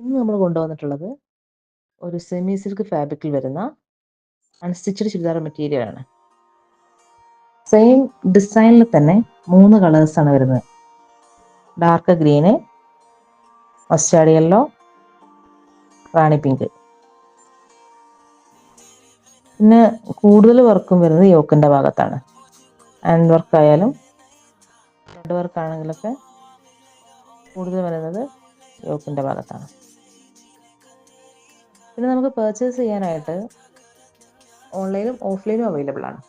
ഇന്ന് നമ്മൾ കൊണ്ടുവന്നിട്ടുള്ളത് ഒരു സെമി സിൽക്ക് ഫാബ്രിക്കിൽ വരുന്ന അൺസ്റ്റിച്ചഡ് ചുരിദാർ മെറ്റീരിയലാണ്. സെയിം ഡിസൈനിൽ തന്നെ 3 കളേഴ്സാണ് വരുന്നത്. ഡാർക്ക് ഗ്രീന്, മസ്റ്റാർഡ് യെല്ലോ, റാണി പിങ്ക്. പിന്നെ കൂടുതൽ വർക്കും വരുന്നത് യോക്കിൻ്റെ ഭാഗത്താണ്. ഹാൻഡ് വർക്ക് ആയാലും ത്രെഡ് വർക്ക് ആണെങ്കിലൊക്കെ കൂടുതൽ വരുന്നത് യോക്കിൻ്റെ ഭാഗത്താണ്. പിന്നെ നമുക്ക് പർച്ചേസ് ചെയ്യാനായിട്ട് ഓൺലൈനും ഓഫ്ലൈനും അവൈലബിൾ ആണ്.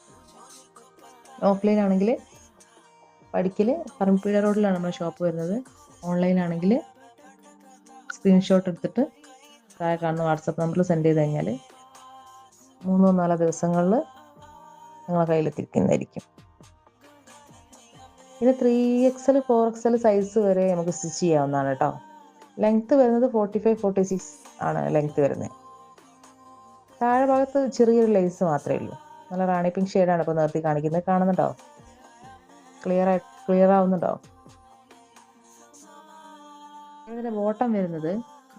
ഓഫ്ലൈൻ ആണെങ്കിൽ പഠിക്കൽ പറമ്പിപ്പുഴ റോഡിലാണ് നമ്മുടെ ഷോപ്പ് വരുന്നത്. ഓൺലൈൻ ആണെങ്കിൽ സ്ക്രീൻഷോട്ട് എടുത്തിട്ട് താഴെ കാണുന്ന വാട്സപ്പ് നമ്പറിൽ സെൻഡ് ചെയ്ത് കഴിഞ്ഞാൽ 3-4 ദിവസങ്ങളിൽ നിങ്ങളുടെ കയ്യിലെത്തിക്കുന്നതായിരിക്കും. പിന്നെ 3XL 4XL സൈസ് വരെ നമുക്ക് സ്റ്റിച്ച് ചെയ്യാവുന്നതാണ് കേട്ടോ. ലെങ്ത്ത് വരുന്നത് 45-46 ആണ് ലെങ്ത്ത് വരുന്നത്. താഴെ ഭാഗത്ത് ചെറിയൊരു ലേസ് മാത്രമേ ഉള്ളൂ. നല്ല റാണി പിങ്ക് ഷെയ്ഡാണ് ഇപ്പോൾ നിർത്തി കാണിക്കുന്നത്. കാണുന്നുണ്ടോ? ക്ലിയർ ആവുന്നുണ്ടോ? ഇതിൻ്റെ ബോട്ടം വരുന്നത്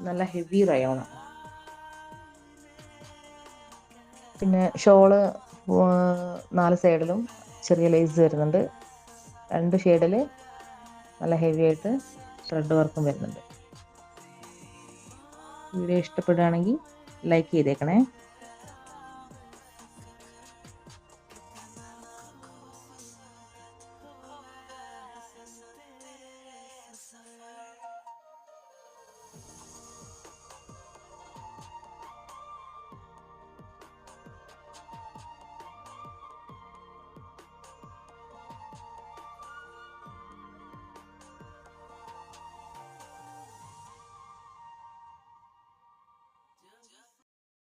നല്ല ഹെവി റയോണാണ്. പിന്നെ ഷോള് 4 സൈഡിലും ചെറിയ ലേസ് വരുന്നുണ്ട്. 2 ഷെയ്ഡിൽ നല്ല ഹെവി ആയിട്ട് ത്രെഡ് വർക്കും വരുന്നുണ്ട്. വീഡിയോ ഇഷ്ടപ്പെടുകയാണെങ്കിൽ ലൈക്ക് ചെയ്തേക്കണേ.